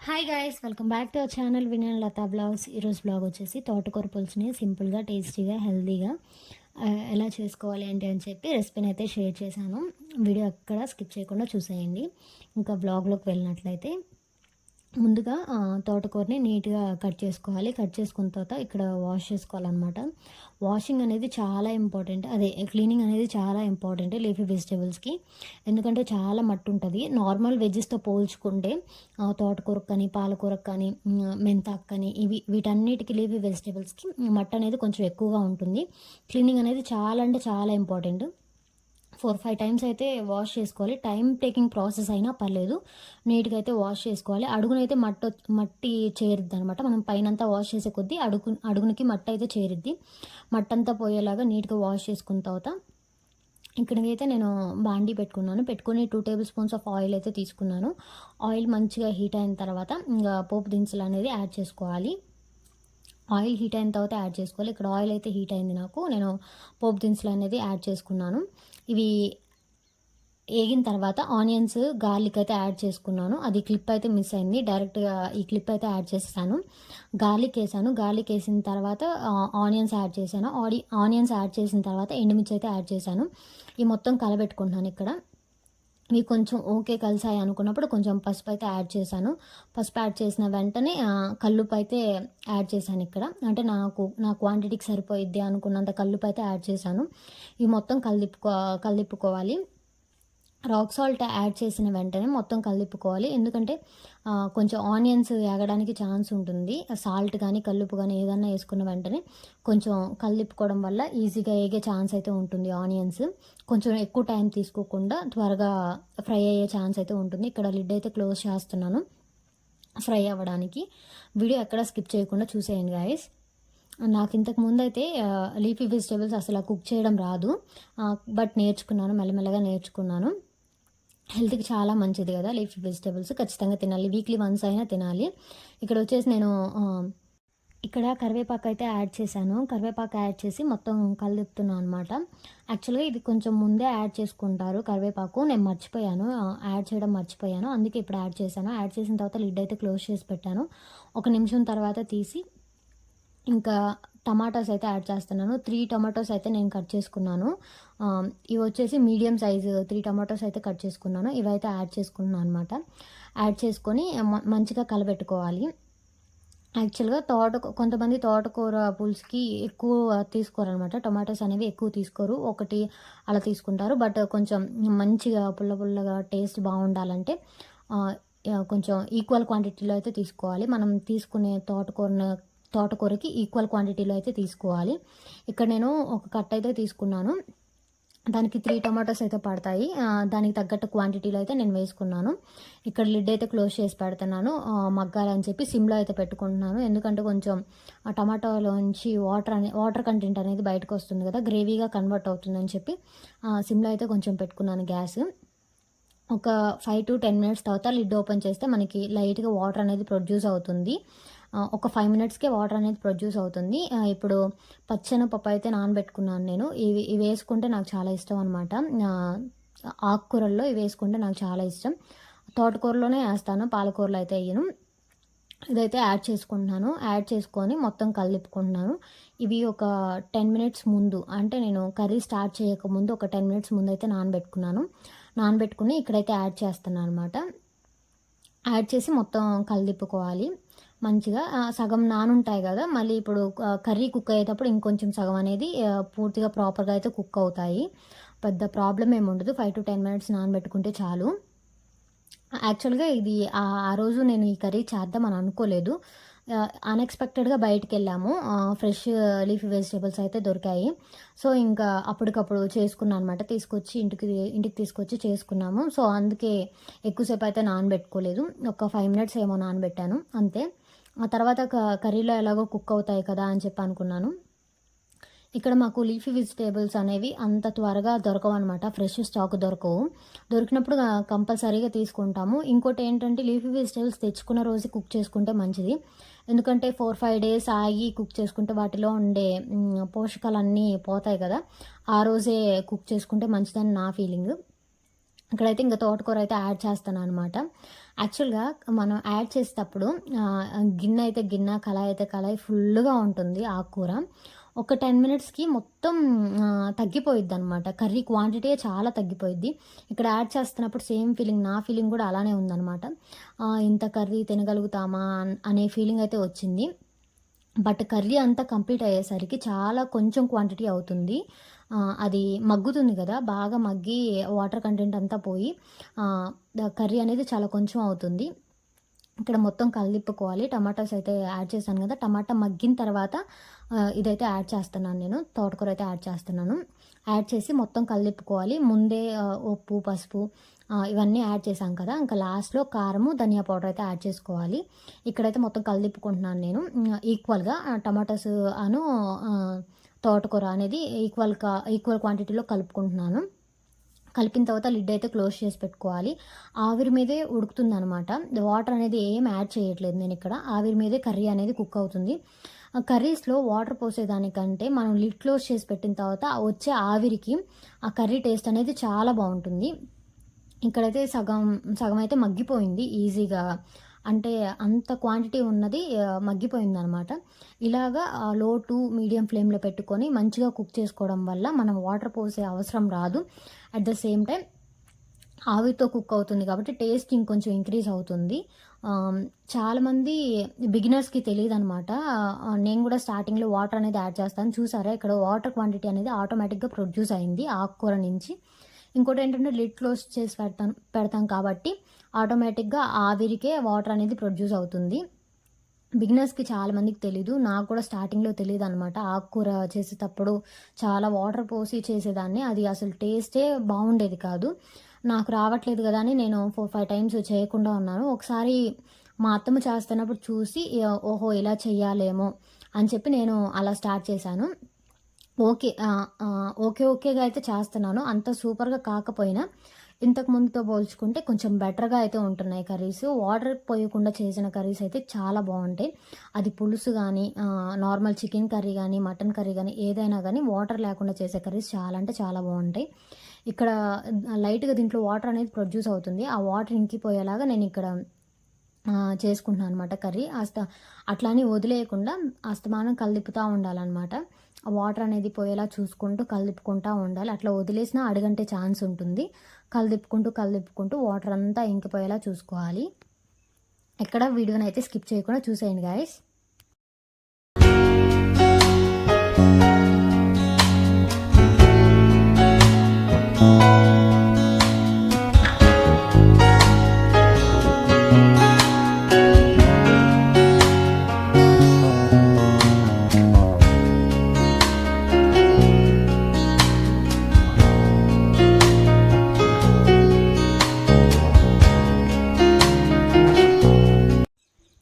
Hi guys, welcome back to our channel Vinay Latha blogs. ఈరోజు blog వచ్చేసి తోటకూర పులుసుని సింపుల్గా, టేస్టీగా, హెల్తీగా ఎలా చేసుకోవాలి ఏంటి అని చెప్పి రెసిపీని అయితే షేర్ చేశాను. వీడియో ఎక్కడ స్కిప్ చేయకుండా చూసేయండి. ఇంకా బ్లాగ్లోకి వెళ్ళినట్లయితే ముందుగా తోటకూరని నీట్గా కట్ చేసుకోవాలి. కట్ చేసుకున్న తర్వాత ఇక్కడ వాష్ చేసుకోవాలన్నమాట. వాషింగ్ అనేది చాలా ఇంపార్టెంట్, అదే క్లీనింగ్ అనేది చాలా ఇంపార్టెంట్ లీఫీ వెజిటేబుల్స్కి. ఎందుకంటే చాలా మట్టి ఉంటుంది. నార్మల్ వెజ్జెస్తో పోల్చుకుంటే తోటకూరకు కానీ, పాలకూరకు కానీ, మెంతాకు కానీ, వీటన్నిటికీ లీఫీ వెజిటేబుల్స్కి మట్టి అనేది కొంచెం ఎక్కువగా ఉంటుంది. క్లీనింగ్ అనేది చాలా అంటే చాలా ఇంపార్టెంట్. 4-5 టైమ్స్ అయితే వాష్ చేసుకోవాలి. టైం టేకింగ్ ప్రాసెస్ అయినా పర్లేదు, నీట్గా అయితే వాష్ చేసుకోవాలి. అడుగునైతే మట్టి చేరిద్ది అనమాట. మనం పైనంతా వాష్ చేసే కొద్దీ అడుగునికి మట్టి అయితే చేరిద్ది. మట్టంతా పోయేలాగా నీట్గా వాష్ చేసుకున్న తర్వాత ఇక్కడికైతే నేను బాండీ పెట్టుకొని 2 టేబుల్ స్పూన్స్ ఆఫ్ ఆయిల్ అయితే తీసుకున్నాను. ఆయిల్ మంచిగా హీట్ అయిన తర్వాత ఇంకా పోపు దినుసులు అనేది యాడ్ చేసుకోవాలి. ఆయిల్ హీట్ అయిన తర్వాత యాడ్ చేసుకోవాలి. ఇక్కడ ఆయిల్ అయితే హీట్ అయింది నాకు. నేను పోపు దినుసులు అనేది యాడ్ చేసుకున్నాను. ఇవి వేగిన తర్వాత ఆనియన్స్, గార్లిక్ అయితే యాడ్ చేసుకున్నాను. అది క్లిప్ అయితే మిస్ అయింది. డైరెక్ట్గా ఈ క్లిప్ అయితే యాడ్ చేసేసాను. గార్లిక్ వేసాను. గార్లిక్ వేసిన తర్వాత ఆనియన్స్ యాడ్ చేశాను. ఆనియన్స్ యాడ్ చేసిన తర్వాత ఎండుమిర్చి అయితే యాడ్ చేశాను. ఈ మొత్తం కలబెట్టుకుంటున్నాను. ఇక్కడ ఇవి కొంచెం ఓకే కలిసాయి అనుకున్నప్పుడు కొంచెం పసుపు అయితే యాడ్ చేశాను. పసుపు యాడ్ చేసిన వెంటనే కల్లుప్పు అయితే యాడ్ చేశాను. ఇక్కడ అంటే నా క్వాంటిటీకి సరిపోయిద్ది అనుకున్నంత కల్లుప్పు అయితే యాడ్ చేశాను. ఇవి మొత్తం కలిపుకోవాలి. రాక్ సాల్ట్ యాడ్ చేసిన వెంటనే మొత్తం కలిపుకోవాలి. ఎందుకంటే కొంచెం ఆనియన్స్ వేగడానికి ఛాన్స్ ఉంటుంది. సాల్ట్ కానీ, కల్లుప్పు కానీ ఏదన్నా వేసుకున్న వెంటనే కొంచెం కలిపుకోవడం వల్ల ఈజీగా వేగే ఛాన్స్ అయితే ఉంటుంది. ఆనియన్స్ కొంచెం ఎక్కువ టైం తీసుకోకుండా త్వరగా ఫ్రై అయ్యే ఛాన్స్ అయితే ఉంటుంది. ఇక్కడ లిడ్ అయితే క్లోజ్ చేస్తున్నాను ఫ్రై అవ్వడానికి. వీడియో ఎక్కడ స్కిప్ చేయకుండా చూసేయండి గాయస్. నాకు ఇంతకు ముందు అయితే లీఫీ వెజిటేబుల్స్ అసలు కుక్ చేయడం రాదు, బట్ నేర్చుకున్నాను, మెల్లమెల్లగా నేర్చుకున్నాను. హెల్త్కి చాలా మంచిది కదా లీఫీ వెజిటేబుల్స్, ఖచ్చితంగా తినాలి. వీక్లీ వన్స్ అయినా తినాలి. ఇక్కడ వచ్చేసి నేను ఇక్కడ కరివేపాకు అయితే యాడ్ చేశాను. కరివేపాకు యాడ్ చేసి మొత్తం కలుపుతున్నాను అనమాట. యాక్చువల్గా ఇది కొంచెం ముందే యాడ్ చేసుకుంటారు కరివేపాకు. నేను మర్చిపోయాను, యాడ్ చేయడం మర్చిపోయాను. అందుకే ఇప్పుడు యాడ్ చేశాను. యాడ్ చేసిన తర్వాత లిడ్ అయితే క్లోజ్ చేసి పెట్టాను. 1 నిమిషం తర్వాత తీసి ఇంకా టమాటాస్ అయితే యాడ్ చేస్తున్నాను. 3 టమాటోస్ అయితే నేను కట్ చేసుకున్నాను. ఇవి వచ్చేసి మీడియం సైజు 3 టమాటోస్ అయితే కట్ చేసుకున్నాను. ఇవైతే యాడ్ చేసుకున్నాను అనమాట. యాడ్ చేసుకొని మంచిగా కలబెట్టుకోవాలి. యాక్చువల్గా కొంతమంది తోటకూర పులుసుకి ఎక్కువ తీసుకోరనమాట. టమాటోస్ అనేవి ఎక్కువ తీసుకోరు, ఒకటి అలా తీసుకుంటారు. బట్ కొంచెం మంచిగా పుల్లగా టేస్ట్ బాగుండాలంటే కొంచెం ఈక్వల్ క్వాంటిటీలో అయితే తీసుకోవాలి. మనం తీసుకునే తోటకూరకి ఈక్వల్ క్వాంటిటీలో అయితే తీసుకోవాలి. ఇక్కడ నేను ఒక కట్ అయితే తీసుకున్నాను. దానికి 3 టమాటోస్ అయితే పడతాయి. దానికి తగ్గట్టు క్వాంటిటీలో అయితే నేను వేసుకున్నాను. ఇక్కడ లిడ్ అయితే క్లోజ్ చేసి పెడుతున్నాను మగ్గాలని చెప్పి. సిమ్లో అయితే పెట్టుకుంటున్నాను. ఎందుకంటే కొంచెం ఆ టమాటోలోంచి వాటర్ కంటెంట్ అనేది బయటకు వస్తుంది కదా, గ్రేవీగా కన్వర్ట్ అవుతుందని చెప్పి సిమ్లో అయితే కొంచెం పెట్టుకున్నాను గ్యాస్. ఒక 5 to 10 మినిట్స్ తర్వాత లిడ్ ఓపెన్ చేస్తే మనకి లైట్గా వాటర్ అనేది ప్రొడ్యూస్ అవుతుంది. ఒక 5 మినిట్స్కే వాటర్ అనేది ప్రొడ్యూస్ అవుతుంది. ఇప్పుడు పచ్చెనపప్పు అయితే నానబెట్టుకున్నాను నేను. ఇవి వేసుకుంటే నాకు చాలా ఇష్టం అనమాట. ఆకుకూరల్లో ఇవి వేసుకుంటే నాకు చాలా ఇష్టం. తోటకూరలోనే వేస్తాను, పాలకూరలో అయితే వేయను. ఇదైతే యాడ్ చేసుకుంటున్నాను. యాడ్ చేసుకొని మొత్తం కలిపుకుంటున్నాను. ఇవి ఒక 10 మినిట్స్ ముందు, అంటే నేను కర్రీ స్టార్ట్ చేయకముందు ఒక 10 మినిట్స్ ముందు అయితే నానబెట్టుకుని ఇక్కడైతే యాడ్ చేస్తున్నాను అనమాట. యాడ్ చేసి మొత్తం కలిపుకోవాలి మంచిగా. సగం నానుంటాయి కదా, మళ్ళీ ఇప్పుడు కర్రీ కుక్ అయ్యేటప్పుడు ఇంకొంచెం సగం అనేది పూర్తిగా ప్రాపర్గా అయితే కుక్ అవుతాయి. పెద్ద ప్రాబ్లం ఏమి ఉండదు. 5 to 10 మినిట్స్ నానబెట్టుకుంటే చాలు. యాక్చువల్గా ఇది ఆ రోజు నేను ఈ కర్రీ చేద్దామని అనుకోలేదు. అన్ఎక్స్పెక్టెడ్గా బయటికి వెళ్ళాము. ఫ్రెష్ లీఫీ వెజిటేబుల్స్ అయితే దొరికాయి. సో ఇంకా అప్పటికప్పుడు చేసుకున్నాను అనమాట. ఇంటికి తీసుకొచ్చి చేసుకున్నాము. సో అందుకే ఎక్కువసేపు అయితే నానబెట్టుకోలేదు. ఒక 5 మినిట్స్ ఏమో నానబెట్టాను అంతే. ఆ తర్వాత కర్రీలో ఎలాగో కుక్ అవుతాయి కదా అని చెప్పి అనుకున్నాను. ఇక్కడ మాకు లీఫీ వెజిటేబుల్స్ అనేవి అంత త్వరగా దొరకవు అనమాట. ఫ్రెష్ స్టాక్ దొరకవు. దొరికినప్పుడు కంపల్సరీగా తీసుకుంటాము. ఇంకోటి ఏంటంటే లీఫీ వెజిటేబుల్స్ తెచ్చుకున్న రోజు కుక్ చేసుకుంటే మంచిది. ఎందుకంటే 4-5 డేస్ ఆగి కుక్ చేసుకుంటే వాటిలో ఉండే పోషకాలన్నీ పోతాయి కదా. ఆ రోజే కుక్ చేసుకుంటే మంచిదని నా ఫీలింగ్. ఇక్కడైతే ఇంకా తోటకూర అయితే యాడ్ చేస్తాననమాట. యాక్చువల్‌గా మనం యాడ్ చేసేటప్పుడు గిన్నె అయితే గిన్నె, కళాయి అయితే కళాయి ఫుల్లుగా ఉంటుంది ఆకుకూర. ఒక 10 మినిట్స్‌కి మొత్తం తగ్గిపోయిద్దనమాట. కర్రీ క్వాంటిటీయే చాలా తగ్గిపోయిద్ది. ఇక్కడ యాడ్ చేస్తున్నప్పుడు సేమ్ ఫీలింగ్ నా ఫీలింగ్ కూడా అలానే ఉందనమాట. ఇంత కర్రీ తినగలుగుతామా అనే ఫీలింగ్ అయితే వచ్చింది. బట్ కర్రీ అంతా కంప్లీట్ అయ్యేసరికి చాలా కొంచెం క్వాంటిటీ అవుతుంది. అది మగ్గుతుంది గదా! బాగా మగ్గి వాటర్ కంటెంట్ అంతా పోయి కర్రీ అనేది చాలా కొంచెం అవుతుంది. ఇక్కడ మొత్తం కలిపుకోవాలి. టమాటాస్ అయితే యాడ్ చేశాను గదా! టమాటా మగ్గిన తర్వాత ఇదైతే యాడ్ చేస్తున్నాను నేను. తోటకూర అయితే యాడ్ చేస్తున్నాను. యాడ్ చేసి మొత్తం కలిపుకోవాలి. ముందే ఉప్పు, పసుపు ఇవన్నీ యాడ్ చేశాం కదా! ఇంకా లాస్ట్‌లో కారము, ధనియా పౌడర్ అయితే యాడ్ చేసుకోవాలి. ఇక్కడైతే మొత్తం కలిపుకుంటున్నాను నేను. ఈక్వల్‌గా టమాటాస్ తోటకూర అనేది ఈక్వల్ క్వాంటిటీలో కలుపుకుంటున్నాను. కలిపిన తర్వాత లిడ్ అయితే క్లోజ్ చేసి పెట్టుకోవాలి. ఆవిరి మీదే ఉడుకుతుందనమాట. వాటర్ అనేది ఏం యాడ్ చేయట్లేదు నేనిక్కడ. ఆవిరి మీదే కర్రీ అనేది కుక్ అవుతుంది. కర్రీస్‌లో వాటర్ పోసేదానికంటే మనం లిడ్ క్లోజ్ చేసి పెట్టిన తర్వాత వచ్చే ఆవిరికి ఆ కర్రీ టేస్ట్ అనేది చాలా బావుంటుంది. ఇక్కడైతే సగం అయితే మగ్గిపోయింది ఈజీగా. అంటే అంత క్వాంటిటీ ఉన్నది మగ్గిపోయిందనమాట. ఇలాగా లో టు మీడియం ఫ్లేమ్‌లో పెట్టుకొని మంచిగా కుక్ చేసుకోవడం వల్ల మనం వాటర్ పోసే అవసరం రాదు. అట్ ద సేమ్ టైమ్ ఆవిరితో కుక్ అవుతుంది కాబట్టి టేస్ట్ ఇంకొంచెం ఇంక్రీజ్ అవుతుంది. చాలామంది బిగినర్స్‌కి తెలీదనమాట. నేను కూడా స్టార్టింగ్‌లో వాటర్ అనేది యాడ్ చేస్తాను. చూసారా ఇక్కడ వాటర్ క్వాంటిటీ అనేది ఆటోమేటిక్‌గా ప్రొడ్యూస్ అయింది ఆకుకూర నుంచి. ఇంకోటేంటంటే లిడ్ క్లోజ్ చేసి పెడతాం కాబట్టి ఆటోమేటిక్‌గా ఆవిరికే వాటర్ అనేది ప్రొడ్యూస్ అవుతుంది. బిగినర్స్‌కి చాలా మందికి తెలీదు. నాకు కూడా స్టార్టింగ్‌లో తెలీదనమాట. ఆకుకూర చేసేటప్పుడు చాలా వాటర్ పోసి చేసేదాన్ని. అది అసలు టేస్టే బావుండేది కాదు. నాకు రావట్లేదు గదా అని నేను 4, 5 టైమ్స్ చేయకుండా ఉన్నాను. ఒకసారి మా అత్తమ్మ చేస్తున్నప్పుడు చూసి ఓహో! ఇలా చెయ్యాలేమో అని చెప్పి నేను అలా స్టార్ట్ చేశాను. ఓకే. ఓకేగా అయితే చేస్తున్నాను. అంత సూపర్‌గా కాకపోయినా ఇంతకు ముందుతో పోల్చుకుంటే కొంచెం బెటర్‌గా అయితే ఉంటున్నాయి కర్రీస్. వాటర్ పోయకుండా చేసిన కర్రీస్ అయితే చాలా బావుంటాయి. అది పులుసు గానీ, నార్మల్ చికెన్ కర్రీ గానీ, మటన్ కర్రీ గానీ ఏదైనా గానీ వాటర్ లేకుండా చేసే కర్రీస్ చాలా అంటే చాలా బావుంటాయి. ఇక్కడ లైట్‌గా దీంట్లో వాటర్ అనేది ప్రొడ్యూస్ అవుతుంది. ఆ వాటర్ ఇంకిపోయేలాగా నేనిక్కడ చేసుకుంటున్నాను అనమాట కర్రీ. అట్లా అని వదిలేయకుండా అస్తమానం కలిపుతా ఉండాలనమాట. ఆ వాటర్ అనేది పోయేలా చూసుకుంటూ కలిపుకుంటా ఉండాలి. అట్లా వదిలేసినా అడుగంటే ఛాన్స్ ఉంటుంది. కలిపుకుంటూ వాటర్ అంతా ఇంకిపోయేలా చూసుకోవాలి. ఎక్కడ వీడియోనైతే స్కిప్ చేయకుండా చూసేయండి గైస్.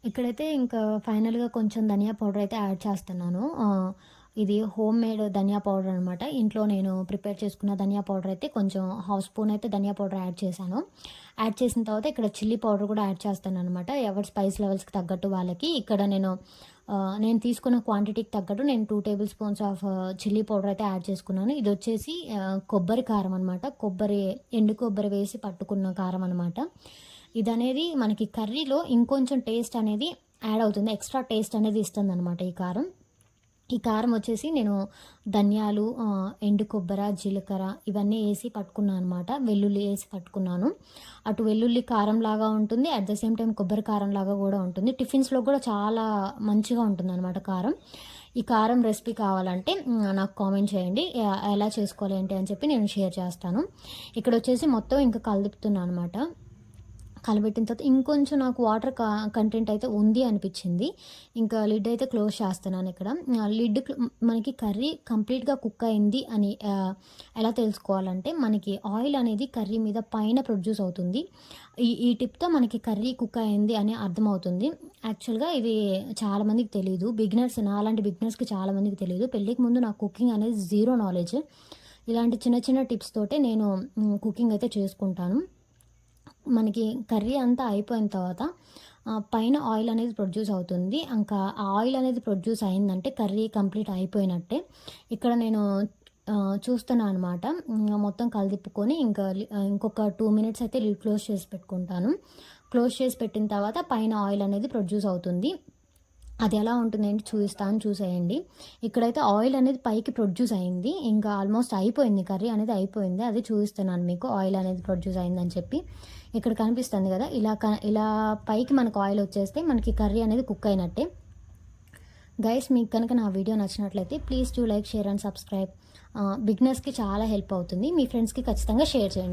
ఇక్కడైతే ఇంకా ఫైనల్‌గా కొంచెం ధనియా పౌడర్ అయితే యాడ్ చేస్తున్నాను. ఇది హోమ్ మేడ్ ధనియా పౌడర్ అనమాట. ఇంట్లో నేను ప్రిపేర్ చేసుకున్న ధనియా పౌడర్ అయితే కొంచెం హాఫ్ స్పూన్ అయితే ధనియా పౌడర్ యాడ్ చేశాను. యాడ్ చేసిన తర్వాత ఇక్కడ చిల్లీ పౌడర్ కూడా యాడ్ చేస్తాననమాట. ఎవరి స్పైస్ లెవెల్స్‌కి తగ్గట్టు వాళ్ళకి. ఇక్కడ నేను తీసుకున్న క్వాంటిటీకి తగ్గట్టు నేను 2 table spoons of chilli powder అయితే యాడ్ చేసుకున్నాను. ఇదొచ్చేసి కొబ్బరి కారం అనమాట. ఎండు కొబ్బరి వేసి పట్టుకున్న కారం అనమాట. ఇదనేది మనకి కర్రీలో ఇంకొంచెం టేస్ట్ అనేది యాడ్ అవుతుంది. ఎక్స్ట్రా టేస్ట్ అనేది ఇస్తుందనమాట ఈ కారం. ఈ కారం వచ్చేసి నేను ధనియాలు, ఎండు కొబ్బర, జీలకర్ర ఇవన్నీ ఏసి పట్టుకున్నాను అనమాట. వెల్లుల్లి ఏసి పట్టుకున్నాను. అటు వెల్లుల్లి కారంలాగా ఉంటుంది. అట్ ద సేమ్ టైం కొబ్బరి కారంలాగా కూడా ఉంటుంది. టిఫిన్స్‌లో కూడా చాలా మంచిగా ఉంటుందనమాట కారం. ఈ కారం రెసిపీ కావాలంటే నాకు కామెంట్ చేయండి. ఎలా చేసుకోవాలి ఏంటి అని చెప్పి నేను షేర్ చేస్తాను. ఇక్కడొచ్చేసి మొత్తం ఇంకా కలుపుతున్నాను అనమాట. కలబెట్టిన తర్వాత ఇంకొంచెం నాకు వాటర్ కంటెంట్ అయితే ఉంది అనిపించింది. ఇంకా లిడ్ అయితే క్లోజ్ చేస్తున్నాను ఇక్కడ. మనకి కర్రీ కంప్లీట్‌గా కుక్ అయింది అని ఎలా తెలుసుకోవాలంటే మనకి ఆయిల్ అనేది కర్రీ మీద పైన ప్రొడ్యూస్ అవుతుంది. ఈ టిప్‌తో మనకి కర్రీ కుక్ అయింది అని అర్థమవుతుంది. యాక్చువల్‌గా ఇది చాలామందికి తెలీదు. నాలాంటి బిగినర్స్‌కి చాలామందికి తెలీదు. పెళ్ళికి ముందు నాకు కుకింగ్ అనేది జీరో నాలెడ్జ్. ఇలాంటి చిన్న చిన్న టిప్స్ తోటే నేను కుకింగ్ అయితే చేసుకుంటాను. మనకి కర్రీ అంతా అయిపోయిన తర్వాత పైన ఆయిల్ అనేది ప్రొడ్యూస్ అవుతుంది. ఇంకా ఆ ఆయిల్ అనేది ప్రొడ్యూస్ అయిందంటే కర్రీ కంప్లీట్ అయిపోయినట్టే. ఇక్కడ నేను చూస్తున్నా అనమాట. మొత్తం కలిదిప్పుకొని ఇంకొక 2 మినిట్స్ అయితే లిడ్ క్లోజ్ చేసి పెట్టుకుంటాను. క్లోజ్ చేసి పెట్టిన తర్వాత పైన ఆయిల్ అనేది ప్రొడ్యూస్ అవుతుంది. అది ఎలా ఉంటుందేంటి చూపిస్తాను, చూసేయండి. ఇక్కడైతే ఆయిల్ అనేది పైకి ప్రొడ్యూస్ అయింది. ఇంకా ఆల్మోస్ట్ అయిపోయింది, కర్రీ అనేది అయిపోయింది. అది చూపిస్తున్నాను మీకు ఆయిల్ అనేది ప్రొడ్యూస్ అయిందని చెప్పి. ఇక్కడ కనిపిస్తుంది కదా, ఇలా పైకి మనకు ఆయిల్ వచ్చేస్తే మనకి కర్రీ అనేది కుక్ అయినట్టే. గైస్, మీకు కనుక నా వీడియో నచ్చినట్లయితే please do like, share and subscribe. బిగినర్స్కి చాలా హెల్ప్ అవుతుంది. మీ ఫ్రెండ్స్కి ఖచ్చితంగా షేర్ చేయండి.